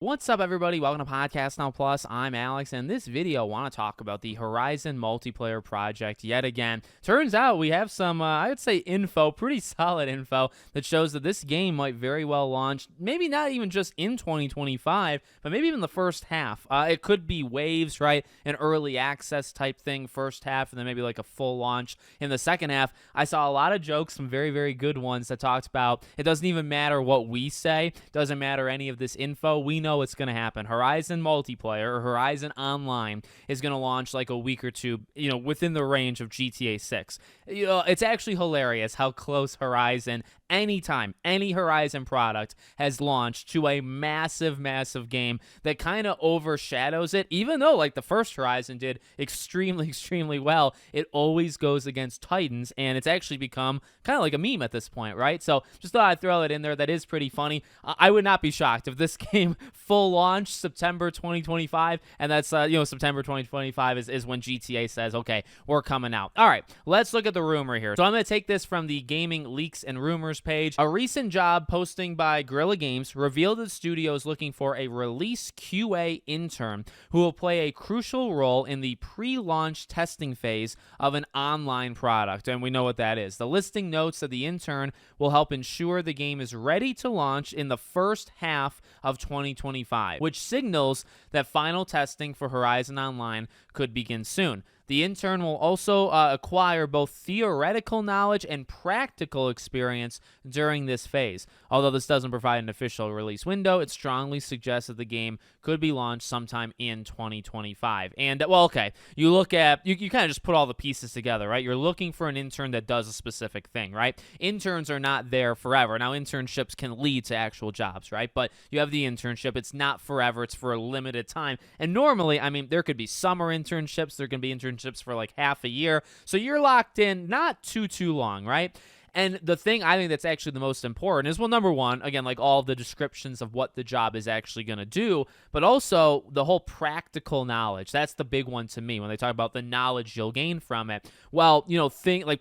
What's up, everybody? Welcome to Podcast Now Plus. I'm Alex, and in this video, I want to talk about the Horizon multiplayer project yet again. Turns out we have some, I would say, info, pretty solid info, that shows that this game might very well launch, maybe not even just in 2025, but maybe even the first half. It could be waves, right? An early access type thing, first half, and then maybe like a full launch in the second half. I saw a lot of jokes, some very, very good ones that talked about it doesn't even matter what we say, doesn't matter any of this info. We know it's going to happen. Horizon multiplayer or Horizon Online is going to launch like a week or two, within the range of GTA 6. It's actually hilarious how close Horizon, anytime any Horizon product has launched to a massive, massive game that kind of overshadows it. Even though like the first Horizon did extremely, extremely well, it always goes against Titans, and it's actually become kind of like a meme at this point, right? So just thought I'd throw it in there. That is pretty funny. I would not be shocked if this game full launch September 2025, and that's September 2025 is when GTA says, okay, we're coming out. All right, let's look at the rumor here. So I'm going to take this from the Gaming Leaks and Rumors page. A recent job posting by Guerrilla Games revealed the studio is looking for a release QA intern who will play a crucial role in the pre-launch testing phase of an online product, and we know what that is. The listing notes that the intern will help ensure the game is ready to launch in the first half of 2025, which signals that final testing for Horizon Online could begin soon. The intern will also acquire both theoretical knowledge and practical experience during this phase. Although this doesn't provide an official release window, it strongly suggests that the game could be launched sometime in 2025. And, well, okay, you look at, you kind of just put all the pieces together, right? You're looking for an intern that does a specific thing, right? Interns are not there forever. Now, internships can lead to actual jobs, right? But you have the internship. It's not forever. It's for a limited time. And normally, I mean, there could be summer internships. There can be internships for like half a year. So you're locked in not too long, right? And the thing I think that's actually the most important is, well, number one, again, like all the descriptions of what the job is actually going to do, but also the whole practical knowledge. That's the big one to me when they talk about the knowledge you'll gain from it. Well,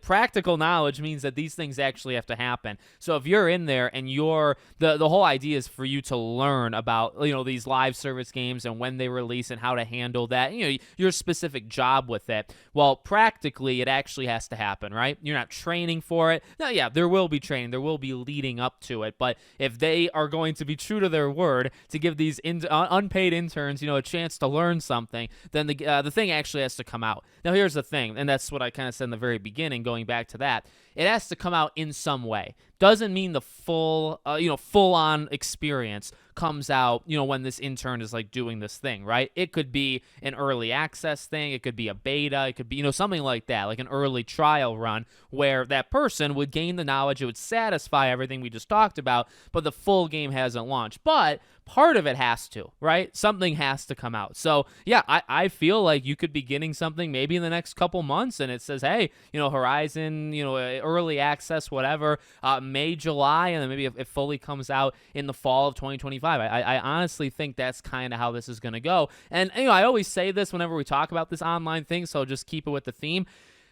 practical knowledge means that these things actually have to happen. So if you're in there and the whole idea is for you to learn about, these live service games and when they release and how to handle that, your specific job with it. Well, practically, it actually has to happen, right? You're not training for it. Now, yeah, there will be training. There will be leading up to it. But if they are going to be true to their word to give these unpaid interns, a chance to learn something, then the thing actually has to come out. Now, here's the thing, and that's what I kind of said in the very beginning, going back to that. It has to come out in some way. Doesn't mean the full-on experience comes out, when this intern is like doing this thing, right? It could be an early access thing. It could be a beta. It could be, something like that, like an early trial run where that person would gain the knowledge. It would satisfy everything we just talked about, but the full game hasn't launched. But part of it has to, right? Something has to come out. So, yeah, I feel like you could be getting something maybe in the next couple months, and it says, hey, Horizon, early access, whatever, May, July, and then maybe it fully comes out in the fall of 2025. I honestly think that's kind of how this is going to go. And, I always say this whenever we talk about this online thing, so just keep it with the theme.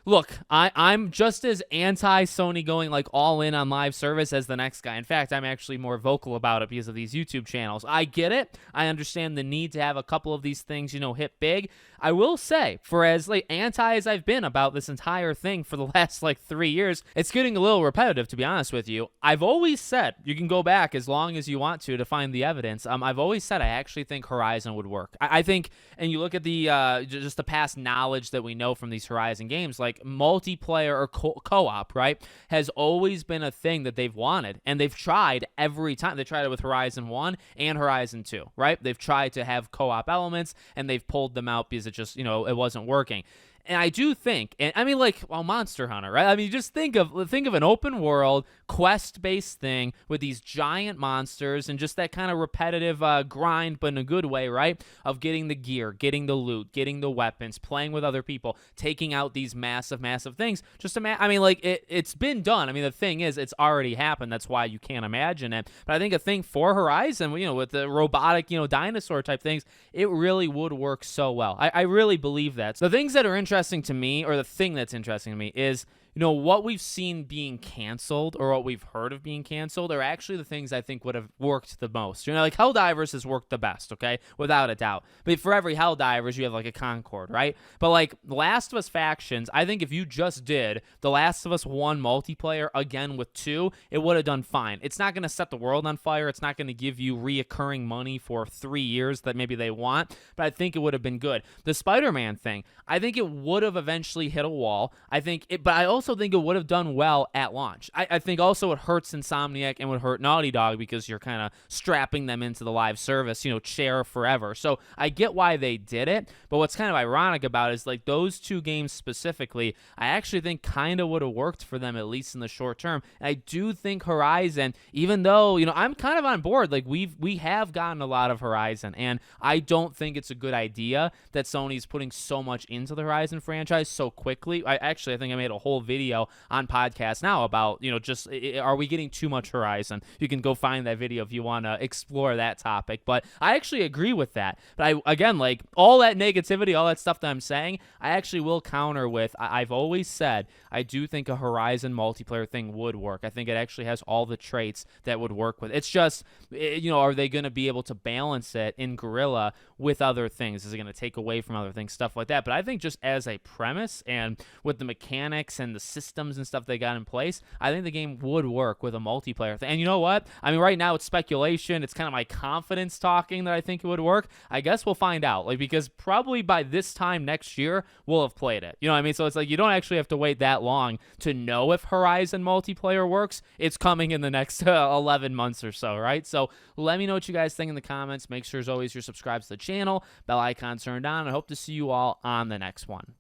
Look, I'm just as anti-Sony going like all in on live service as the next guy. In fact, I'm actually more vocal about it because of these YouTube channels. I get it. I understand the need to have a couple of these things, hit big. I will say, for as like anti as I've been about this entire thing for the last 3 years, it's getting a little repetitive, to be honest with you. I've always said, you can go back as long as you want to find the evidence. I've always said I actually think Horizon would work. I think, and you look at the just the past knowledge that we know from these Horizon games, like multiplayer or co-op, right, has always been a thing that they've wanted, and they've tried every time. They tried it with Horizon 1 and Horizon 2, right? They've tried to have co-op elements, and they've pulled them out because it just, it wasn't working. And I do think, and I mean, Monster Hunter, right? I mean, just think of an open world quest-based thing with these giant monsters and just that kind of repetitive grind, but in a good way, right? Of getting the gear, getting the loot, getting the weapons, playing with other people, taking out these massive, massive things. It's been done. I mean, the thing is, it's already happened. That's why you can't imagine it. But I think a thing for Horizon, with the robotic, dinosaur type things, it really would work so well. I really believe that. So the things that are interesting to me, or the thing that's interesting to me, is what we've seen being canceled or what we've heard of being canceled are actually the things I think would have worked the most. Like Helldivers has worked the best, okay? Without a doubt. But for every Helldivers, you have like a Concord, right? But like Last of Us Factions, I think if you just did The Last of Us 1 multiplayer again with 2, it would have done fine. It's not going to set the world on fire. It's not going to give you reoccurring money for 3 years that maybe they want, but I think it would have been good. The Spider-Man thing, I think it would have eventually hit a wall. But I also think it would have done well at launch. I think also it hurts Insomniac and would hurt Naughty Dog because you're kind of strapping them into the live service, share forever. So I get why they did it, but what's kind of ironic about it is like those 2 games specifically, I actually think kind of would have worked for them at least in the short term. And I do think Horizon, even though, I'm kind of on board, like we have gotten a lot of Horizon, and I don't think it's a good idea that Sony's putting so much into the Horizon franchise so quickly. I think I made a whole video on podcast now about, just are we getting too much Horizon? You can go find that video if you want to explore that topic. But I actually agree with that. But again, like all that negativity, all that stuff that I'm saying, I actually will counter with, I've always said, I do think a Horizon multiplayer thing would work. I think it actually has all the traits that would work with. It's just, are they going to be able to balance it in Guerrilla with other things? Is it going to take away from other things, stuff like that? But I think just as a premise and with the mechanics and the systems and stuff they got in place, I think the game would work with a multiplayer thing. And you know what? I mean, right now it's speculation. It's kind of my confidence talking that I think it would work. I guess we'll find out, because probably by this time next year, we'll have played it. You know what I mean? So it's like you don't actually have to wait that long to know if Horizon multiplayer works. It's coming in the next 11 months or so, right? So let me know what you guys think in the comments. Make sure, as always, you're subscribed to the channel, bell icon turned on. I hope to see you all on the next one.